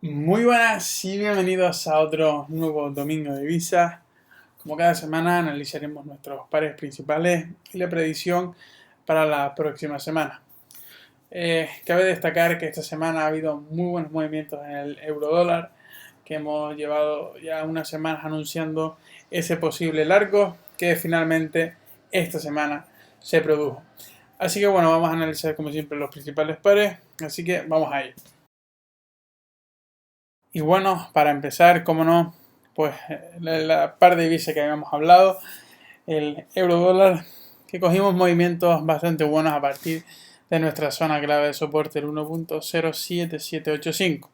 Muy buenas y bienvenidos a otro nuevo domingo de Visa. Como cada semana analizaremos nuestros pares principales y la predicción para la próxima semana. Cabe destacar que esta semana ha habido muy buenos movimientos en el euro-dólar, que hemos llevado ya unas semanas anunciando ese posible largo que finalmente esta semana se produjo. Así que bueno, vamos a analizar como siempre los principales pares, así que vamos a ir. Y bueno, para empezar, como no, pues la par de divisa que habíamos hablado, el euro-dólar, que cogimos movimientos bastante buenos a partir de nuestra zona clave de soporte, el 1.07785.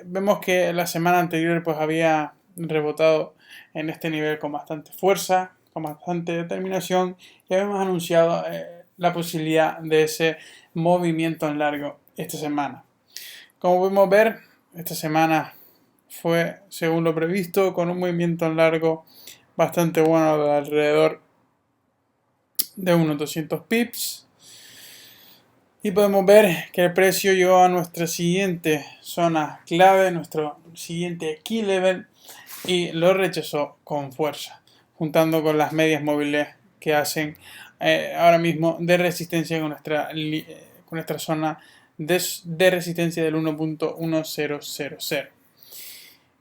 Vemos que la semana anterior pues había rebotado en este nivel con bastante fuerza, con bastante determinación, y habíamos anunciado la posibilidad de ese movimiento en largo esta semana. Como podemos ver, esta semana fue según lo previsto, con un movimiento en largo bastante bueno de alrededor de unos 200 pips. Y podemos ver que el precio llegó a nuestra siguiente zona clave, nuestro siguiente key level, y lo rechazó con fuerza, juntando con las medias móviles que hacen ahora mismo de resistencia con nuestra zona de resistencia del 1.1000.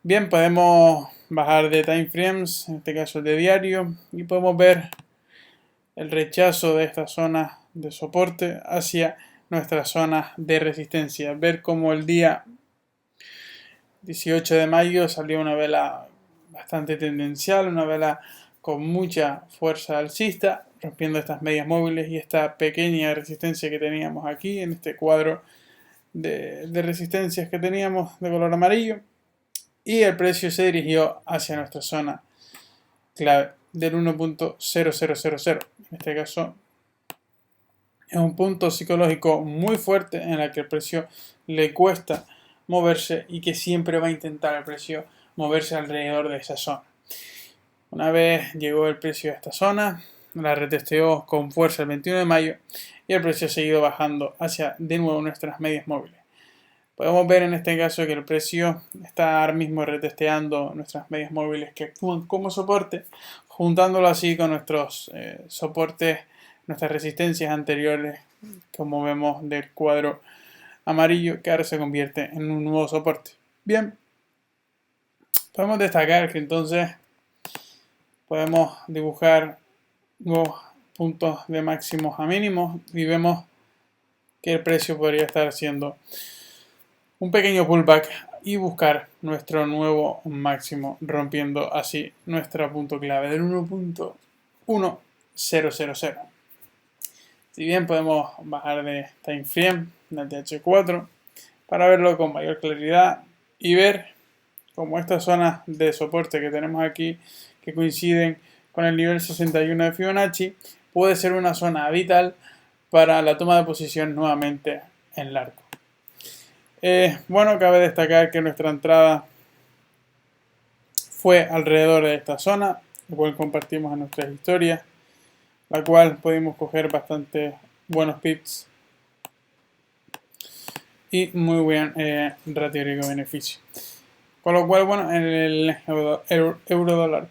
Bien, podemos bajar de time frames, en este caso de diario, y podemos ver el rechazo de esta zona de soporte hacia nuestra zona de resistencia. Ver cómo el día 18 de mayo salió una vela bastante tendencial, una vela con mucha fuerza alcista, rompiendo estas medias móviles y esta pequeña resistencia que teníamos aquí en este cuadro de resistencias que teníamos de color amarillo, y el precio se dirigió hacia nuestra zona clave del 1.0000. En este caso es un punto psicológico muy fuerte en el que el precio le cuesta moverse y que siempre va a intentar el precio moverse alrededor de esa zona. Una vez llegó el precio a esta zona, la retesteó con fuerza el 21 de mayo y el precio ha seguido bajando hacia de nuevo nuestras medias móviles. Podemos ver en este caso que el precio está ahora mismo retesteando nuestras medias móviles que actúan como soporte, juntándolo así con nuestros soportes, nuestras resistencias anteriores, como vemos del cuadro amarillo, que ahora se convierte en un nuevo soporte. Bien, podemos destacar que entonces podemos dibujar nuevos puntos de máximos a mínimos y vemos que el precio podría estar haciendo un pequeño pullback y buscar nuestro nuevo máximo, rompiendo así nuestro punto clave del 1.1000. Si bien podemos bajar de time frame del TH4 para verlo con mayor claridad y ver cómo estas zonas de soporte que tenemos aquí, que coinciden con el nivel 61 de Fibonacci, puede ser una zona vital para la toma de posición nuevamente en largo. Bueno, cabe destacar que nuestra entrada fue alrededor de esta zona, la cual compartimos en nuestras historias, la cual pudimos coger bastante buenos pips y muy buen ratio riesgo-beneficio. Con lo cual, bueno, en el euro-dólar,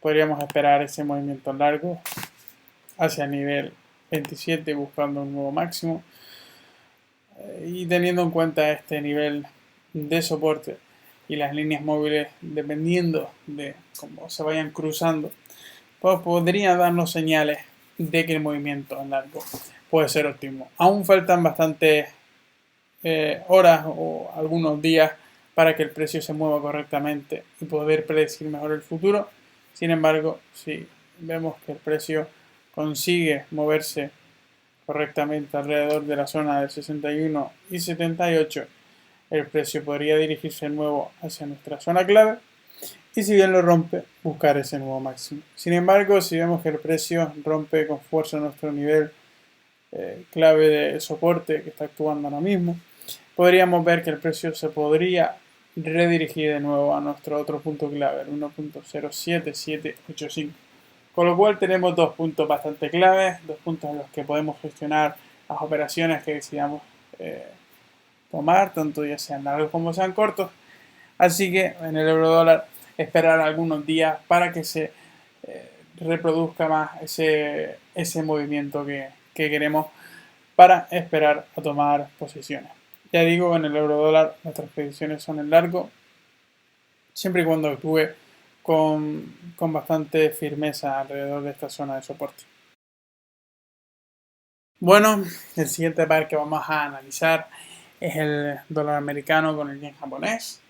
podríamos esperar ese movimiento largo hacia el nivel 27 buscando un nuevo máximo. Y teniendo en cuenta este nivel de soporte y las líneas móviles, dependiendo de cómo se vayan cruzando, pues podría darnos señales de que el movimiento en largo puede ser óptimo. Aún faltan bastantes horas o algunos días para que el precio se mueva correctamente y poder predecir mejor el futuro. Sin embargo, si vemos que el precio consigue moverse correctamente alrededor de la zona de 61 y 78, el precio podría dirigirse de nuevo hacia nuestra zona clave y si bien lo rompe, buscar ese nuevo máximo. Sin embargo, si vemos que el precio rompe con fuerza nuestro nivel clave de soporte que está actuando ahora mismo, podríamos ver que el precio se podría redirigir de nuevo a nuestro otro punto clave, el 1.07785. Con lo cual tenemos dos puntos bastante claves, dos puntos en los que podemos gestionar las operaciones que decidamos tomar, tanto ya sean largos como sean cortos. Así que en el euro dólar esperar algunos días para que se reproduzca más ese movimiento que queremos para esperar a tomar posiciones. Ya digo, en el euro dólar nuestras predicciones son en largo, siempre y cuando actúe con bastante firmeza alrededor de esta zona de soporte. Bueno, el siguiente par que vamos a analizar es el dólar americano con el yen japonés.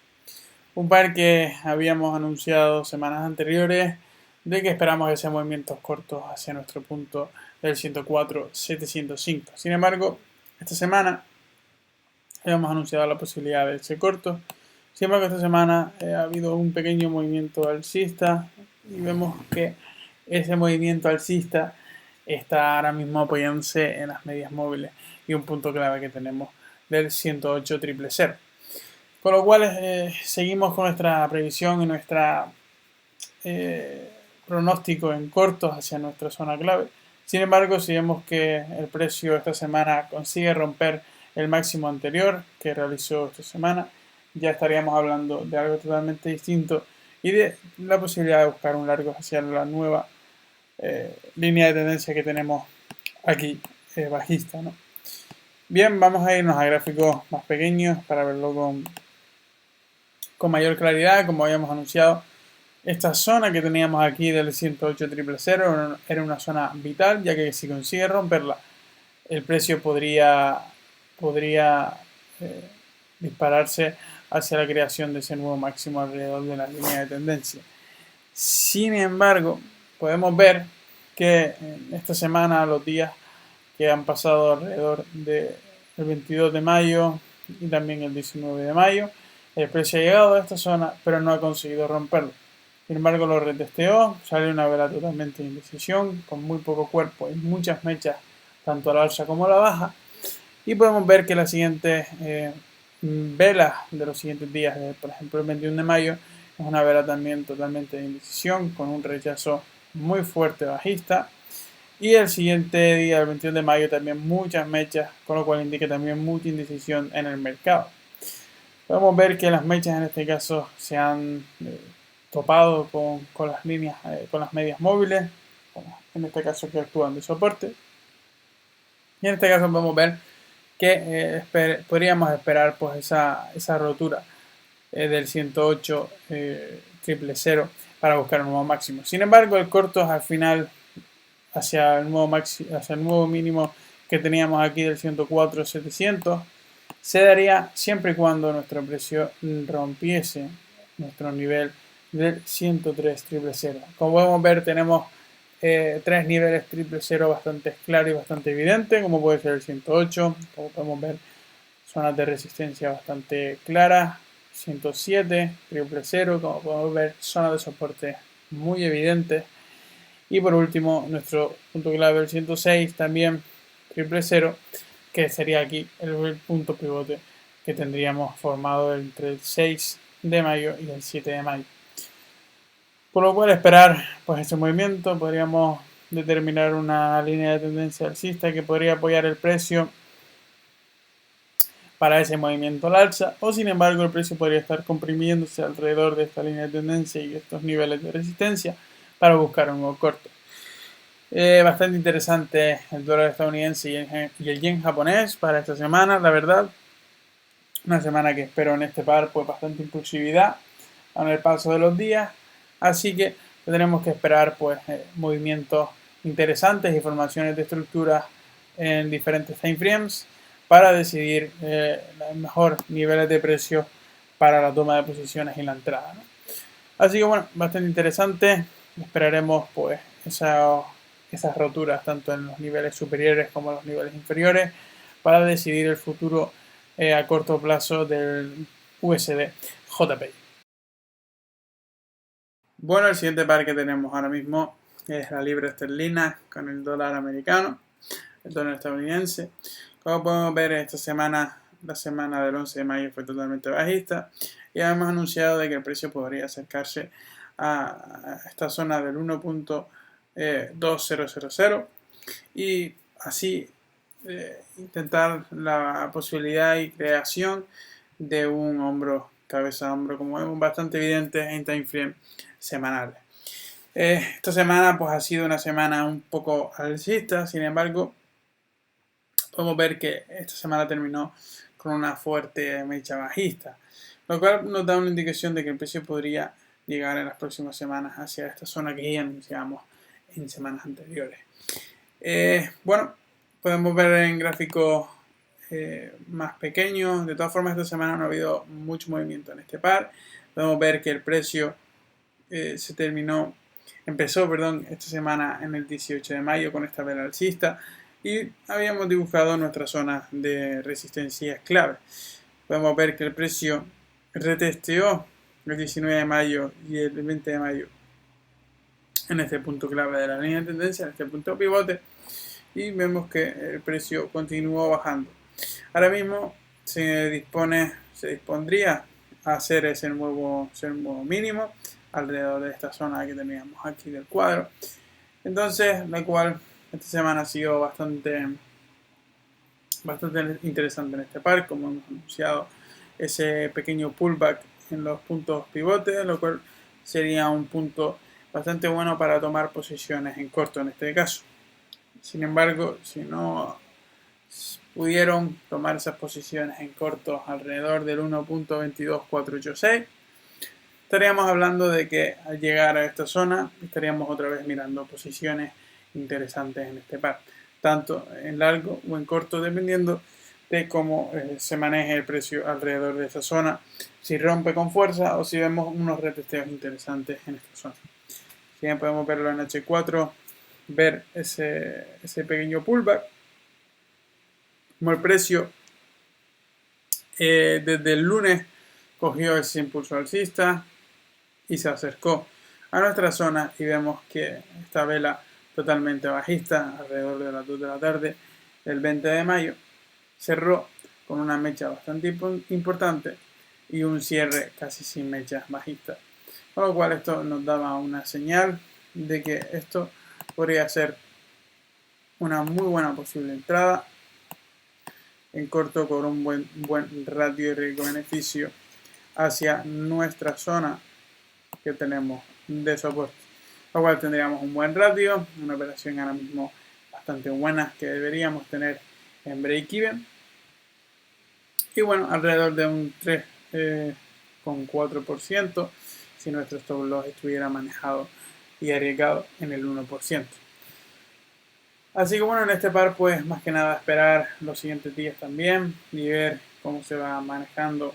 Un par que habíamos anunciado semanas anteriores de que esperamos ese movimientos cortos hacia nuestro punto del 104.705. Sin embargo, esta semana habíamos anunciado la posibilidad de ese corto. Sin embargo, esta semana ha habido un pequeño movimiento alcista y vemos que ese movimiento alcista está ahora mismo apoyándose en las medias móviles y un punto clave que tenemos del 108.000. Con lo cual seguimos con nuestra previsión y nuestra pronóstico en cortos hacia nuestra zona clave. Sin embargo, si vemos que el precio esta semana consigue romper el máximo anterior que realizó esta semana, ya estaríamos hablando de algo totalmente distinto y de la posibilidad de buscar un largo hacia la nueva línea de tendencia que tenemos aquí bajista, ¿no? Bien, vamos a irnos a gráficos más pequeños para verlo con mayor claridad. Como habíamos anunciado, esta zona que teníamos aquí del 108.000 era una zona vital, ya que si consigue romperla, el precio podría dispararse hacia la creación de ese nuevo máximo alrededor de la línea de tendencia. Sin embargo, podemos ver que en esta semana, los días que han pasado alrededor del 22 de mayo y también el 19 de mayo, el precio ha llegado a esta zona, pero no ha conseguido romperlo. Sin embargo, lo retesteó, sale una vela totalmente de indecisión, con muy poco cuerpo y muchas mechas, tanto a la alza como a la baja. Y podemos ver que las siguientes velas de los siguientes días, por ejemplo el 21 de mayo, es una vela también totalmente de indecisión, con un rechazo muy fuerte bajista. Y el siguiente día, el 21 de mayo, también muchas mechas, con lo cual indica también mucha indecisión en el mercado. Podemos ver que las mechas en este caso se han topado con las líneas, con las medias móviles, en este caso que actúan de soporte. Y en este caso podemos ver que podríamos esperar pues esa rotura del 108.000 para buscar un nuevo máximo. Sin embargo, el corto al final hacia el nuevo mínimo que teníamos aquí del 104.700 se daría siempre y cuando nuestro precio rompiese nuestro nivel del 103.000. Como podemos ver, tenemos tres niveles 000 bastante claros y bastante evidentes, como puede ser el 108, como podemos ver, zonas de resistencia bastante claras, 107, 000, como podemos ver, zonas de soporte muy evidentes. Y por último, nuestro punto clave, el 106, también 000, que sería aquí el punto pivote que tendríamos formado entre el 6 de mayo y el 7 de mayo. Por lo cual esperar pues ese movimiento, podríamos determinar una línea de tendencia alcista que podría apoyar el precio para ese movimiento al alza, o sin embargo el precio podría estar comprimiéndose alrededor de esta línea de tendencia y estos niveles de resistencia para buscar un nuevo corto. Bastante interesante el dólar estadounidense y el yen japonés para esta semana, la verdad. Una semana que espero en este par pues bastante impulsividad con el paso de los días. Así que tendremos que esperar pues movimientos interesantes y formaciones de estructuras en diferentes time frames para decidir los mejores niveles de precio para la toma de posiciones y la entrada, ¿no? Así que bueno, bastante interesante. Esperaremos pues esas roturas tanto en los niveles superiores como en los niveles inferiores para decidir el futuro a corto plazo del USD JPY. Bueno, el siguiente par que tenemos ahora mismo es la libra esterlina con el dólar americano, el dólar estadounidense. Como podemos ver, esta semana, la semana del 11 de mayo fue totalmente bajista y hemos anunciado de que el precio podría acercarse a esta zona del 1.2000 y así intentar la posibilidad y creación de un hombro, cabeza a hombro, como vemos bastante evidente en time frame semanales. Esta semana pues ha sido una semana un poco alcista, sin embargo podemos ver que esta semana terminó con una fuerte mecha bajista, lo cual nos da una indicación de que el precio podría llegar en las próximas semanas hacia esta zona que ya anunciamos en semanas anteriores. Bueno, podemos ver en gráficos más pequeños. De todas formas, esta semana no ha habido mucho movimiento en este par. Podemos ver que el precio empezó esta semana en el 18 de mayo con esta vela alcista y habíamos dibujado nuestra zona de resistencia clave. Podemos ver que el precio retesteó el 19 de mayo y el 20 de mayo en este punto clave de la línea de tendencia, en este punto pivote, y vemos que el precio continuó bajando. Ahora mismo se dispondría a hacer ese nuevo mínimo alrededor de esta zona que teníamos aquí del cuadro. Entonces, la cual esta semana ha sido bastante interesante en este par, como hemos anunciado ese pequeño pullback en los puntos pivotes, lo cual sería un punto bastante bueno para tomar posiciones en corto en este caso. Sin embargo, si no pudieron tomar esas posiciones en corto alrededor del 1.22486, estaríamos hablando de que al llegar a esta zona estaríamos otra vez mirando posiciones interesantes en este par, tanto en largo o en corto, dependiendo de cómo se maneje el precio alrededor de esa zona, si rompe con fuerza o si vemos unos retesteos interesantes en esta zona. Si bien podemos verlo en H4, ver ese pequeño pullback, como el precio desde el lunes cogió ese impulso alcista y se acercó a nuestra zona y vemos que esta vela totalmente bajista alrededor de las 2 de la tarde del 20 de mayo cerró con una mecha bastante importante y un cierre casi sin mechas bajistas, con lo cual esto nos daba una señal de que esto podría ser una muy buena posible entrada en corto con un buen ratio de riesgo-beneficio hacia nuestra zona que tenemos de soporte, lo cual tendríamos un buen ratio, una operación ahora mismo bastante buena que deberíamos tener en break-even y bueno, alrededor de un 3,4% si nuestro stop loss estuviera manejado y arriesgado en el 1%. Así que bueno, en este par pues más que nada esperar los siguientes días también y ver cómo se va manejando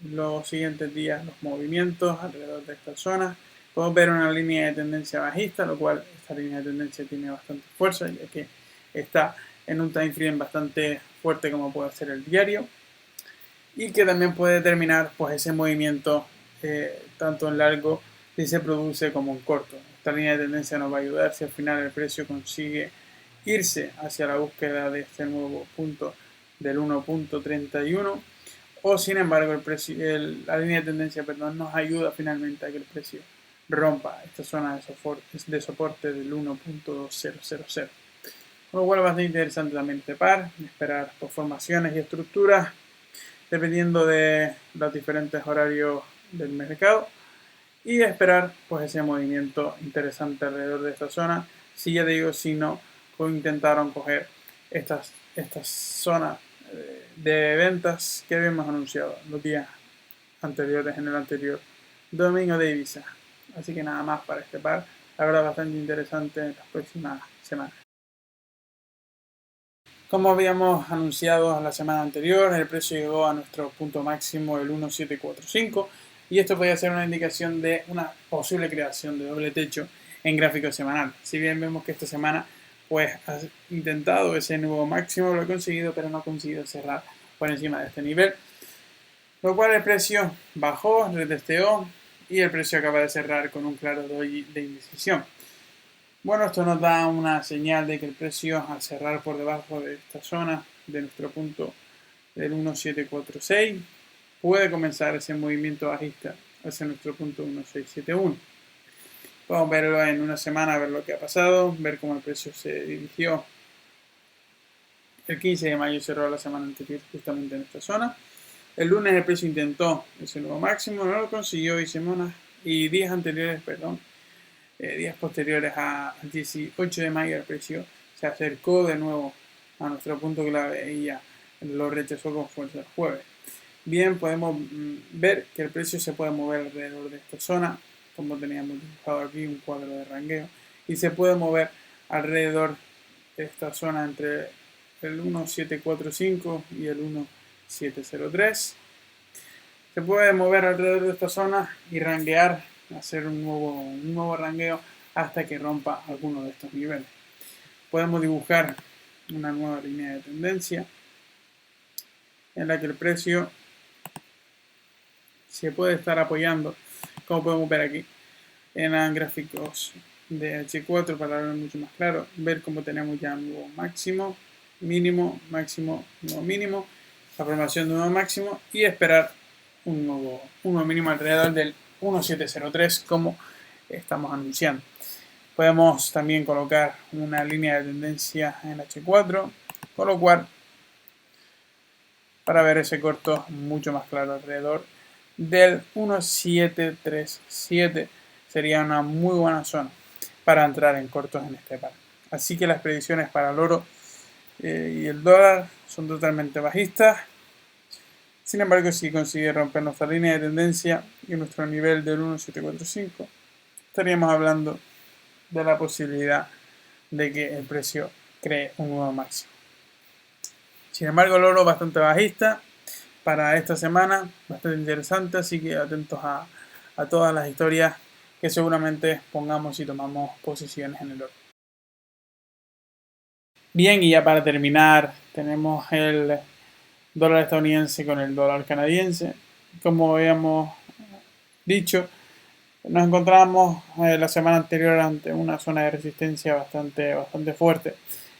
los siguientes días los movimientos alrededor de esta zona. Podemos ver una línea de tendencia bajista, lo cual esta línea de tendencia tiene bastante fuerza ya que está en un time frame bastante fuerte como puede ser el diario y que también puede determinar pues ese movimiento tanto en largo si se produce como en corto. Esta línea de tendencia nos va a ayudar si al final el precio consigue irse hacia la búsqueda de este nuevo punto del 1.31 o sin embargo la línea de tendencia nos ayuda finalmente a que el precio rompa esta zona de soporte del 1.2000. Con lo cual va a ser interesante también este par, esperar por formaciones y estructuras dependiendo de los diferentes horarios del mercado y esperar pues ese movimiento interesante alrededor de esta zona. Si ya digo, si no intentaron coger estas zonas de ventas que habíamos anunciado los días anteriores en el anterior domingo de Ibiza. Así que nada más para este par, la verdad bastante interesante en las próximas semanas. Como habíamos anunciado la semana anterior, el precio llegó a nuestro punto máximo el 1.745 y esto podría ser una indicación de una posible creación de doble techo en gráfico semanal. Si bien vemos que esta semana pues ha intentado ese nuevo máximo, lo ha conseguido, pero no ha conseguido cerrar por encima de este nivel, lo cual el precio bajó, retesteó y el precio acaba de cerrar con un claro doji de indecisión. Bueno, esto nos da una señal de que el precio al cerrar por debajo de esta zona de nuestro punto del 1.746 puede comenzar ese movimiento bajista hacia nuestro punto 1671. Podemos verlo en una semana, ver lo que ha pasado, ver cómo el precio se dirigió. El 15 de mayo cerró la semana anterior justamente en esta zona. El lunes el precio intentó ese nuevo máximo, no lo consiguió y días anteriores, días posteriores al 18 de mayo el precio se acercó de nuevo a nuestro punto clave y ya lo rechazó con fuerza el jueves. Bien, podemos ver que el precio se puede mover alrededor de esta zona, como teníamos dibujado aquí, un cuadro de rangueo, y se puede mover alrededor de esta zona entre el 1745 y el 1703. Se puede mover alrededor de esta zona y ranguear, hacer un nuevo rangueo hasta que rompa alguno de estos niveles. Podemos dibujar una nueva línea de tendencia en la que el precio se puede estar apoyando, como podemos ver aquí en gráficos de H4 para verlo mucho más claro, ver cómo tenemos ya un nuevo máximo, mínimo, máximo, nuevo mínimo, la formación de un nuevo máximo y esperar un nuevo mínimo alrededor del 1703 como estamos anunciando. Podemos también colocar una línea de tendencia en H4, colocar para ver ese corto mucho más claro alrededor del 1737. Sería una muy buena zona para entrar en cortos en este par. Así que las predicciones para el oro y el dólar son totalmente bajistas. Sin embargo, si consigue romper nuestra línea de tendencia y nuestro nivel del 1745, estaríamos hablando de la posibilidad de que el precio cree un nuevo máximo. Sin embargo, el oro bastante bajista para esta semana, bastante interesante, así que atentos a todas las historias que seguramente pongamos y tomamos posiciones en el oro. Bien, y ya para terminar, tenemos el dólar estadounidense con el dólar canadiense. Como habíamos dicho, nos encontramos la semana anterior ante una zona de resistencia bastante fuerte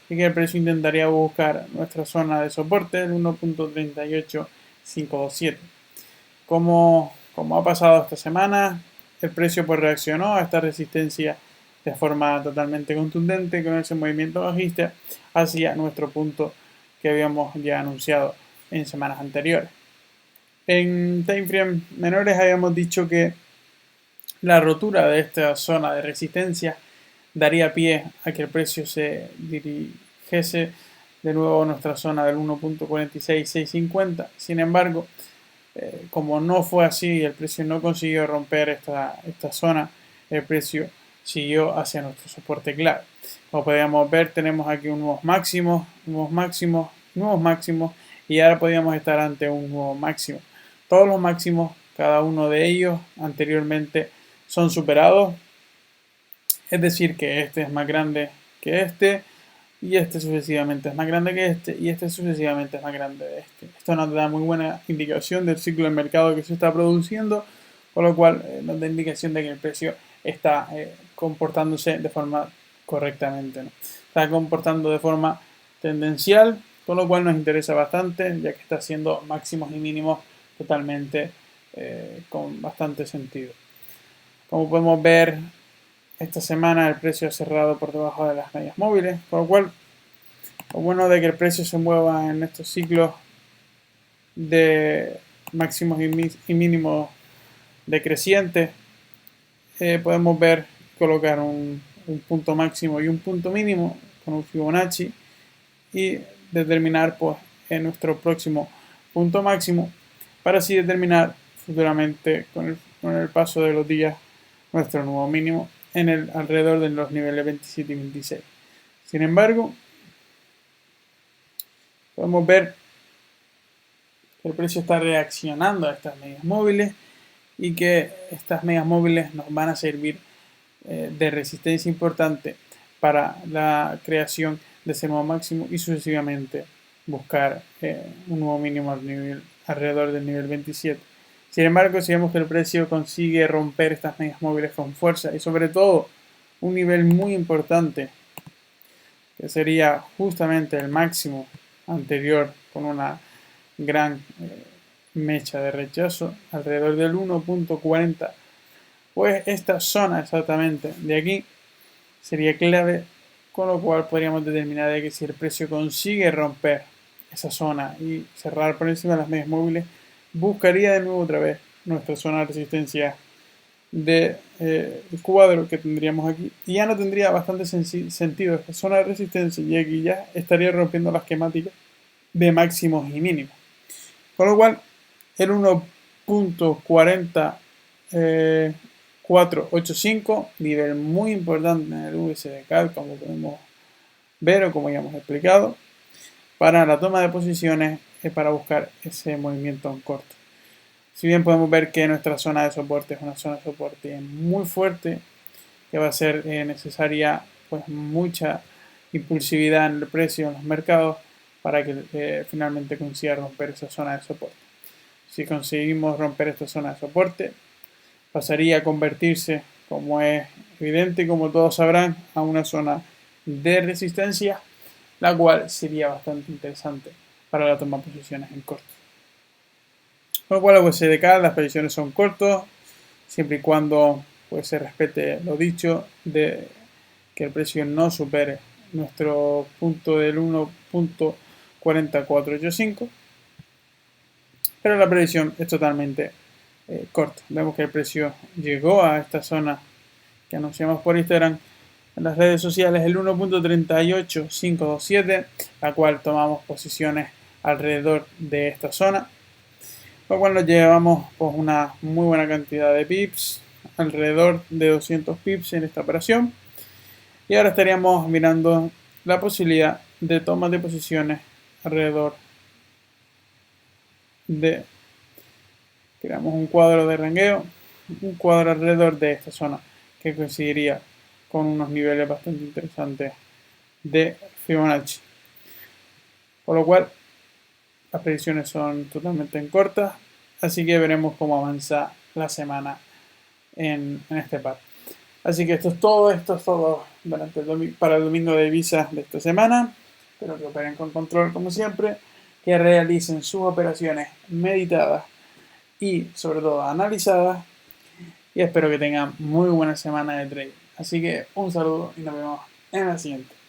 y que el precio intentaría buscar nuestra zona de soporte, el 1.38527. Como ha pasado esta semana, el precio pues reaccionó a esta resistencia de forma totalmente contundente con ese movimiento bajista hacia nuestro punto que habíamos ya anunciado en semanas anteriores. En timeframe menores habíamos dicho que la rotura de esta zona de resistencia daría pie a que el precio se dirigiese de nuevo a nuestra zona del 1.46650. Sin embargo, como no fue así, el precio no consiguió romper esta zona, el precio siguió hacia nuestro soporte clave. Como podemos ver, tenemos aquí nuevos máximos y ahora podríamos estar ante un nuevo máximo. Todos los máximos, cada uno de ellos anteriormente son superados, es decir, que este es más grande que este, y este sucesivamente es más grande que este, y este sucesivamente es más grande de este. Esto nos da muy buena indicación del ciclo de mercado que se está produciendo, con lo cual nos da indicación de que el precio está comportándose de forma correctamente, ¿no? Está comportando de forma tendencial, con lo cual nos interesa bastante, ya que está haciendo máximos y mínimos totalmente con bastante sentido. Como podemos ver, esta semana el precio ha cerrado por debajo de las medias móviles, por lo cual lo bueno de que el precio se mueva en estos ciclos de máximos y mínimos decrecientes, podemos ver colocar un punto máximo y un punto mínimo con un Fibonacci y determinar pues en nuestro próximo punto máximo para así determinar futuramente con el paso de los días nuestro nuevo mínimo en alrededor de los niveles 27 y 26. Sin embargo, podemos ver que el precio está reaccionando a estas medias móviles y que estas medias móviles nos van a servir de resistencia importante para la creación de ese nuevo máximo y sucesivamente buscar un nuevo mínimo alrededor del nivel 27. Sin embargo, si vemos que el precio consigue romper estas medias móviles con fuerza y sobre todo un nivel muy importante que sería justamente el máximo anterior con una gran mecha de rechazo alrededor del 1.40, pues esta zona exactamente de aquí sería clave, con lo cual podríamos determinar de que si el precio consigue romper esa zona y cerrar por encima de las medias móviles, buscaría de nuevo otra vez nuestra zona de resistencia de el cuadro que tendríamos aquí, y ya no tendría bastante sentido esta zona de resistencia, y aquí ya estaría rompiendo las esquemáticas de máximos y mínimos, con lo cual el 1.485, nivel muy importante en el USD-CAD, como podemos ver o como ya hemos explicado, para la toma de posiciones, para buscar ese movimiento en corto. Si bien podemos ver que nuestra zona de soporte es una zona de soporte muy fuerte, que va a ser necesaria pues mucha impulsividad en el precio en los mercados para que finalmente consiga romper esa zona de soporte. Si conseguimos romper esta zona de soporte, pasaría a convertirse, como es evidente y como todos sabrán, a una zona de resistencia, la cual sería bastante interesante para la toma de posiciones en corto. Con lo cual, pues se decae, las previsiones son cortos, siempre y cuando pues, se respete lo dicho de que el precio no supere nuestro punto del 1.48485, pero la previsión es totalmente corta. Vemos que el precio llegó a esta zona que anunciamos por Instagram en las redes sociales, el 1.38527, la cual tomamos posiciones alrededor de esta zona, lo cual nos llevamos pues, una muy buena cantidad de pips, alrededor de 200 pips en esta operación, y ahora estaríamos mirando la posibilidad de toma de posiciones alrededor de, creamos un cuadro de rangueo, un cuadro alrededor de esta zona que coincidiría con unos niveles bastante interesantes de Fibonacci, por lo cual las predicciones son totalmente en cortas, así que veremos cómo avanza la semana en este par. Así que esto es todo para el domingo de divisas de esta semana. Espero que operen con control como siempre, que realicen sus operaciones meditadas y sobre todo analizadas, y espero que tengan muy buena semana de trading. Así que un saludo y nos vemos en la siguiente.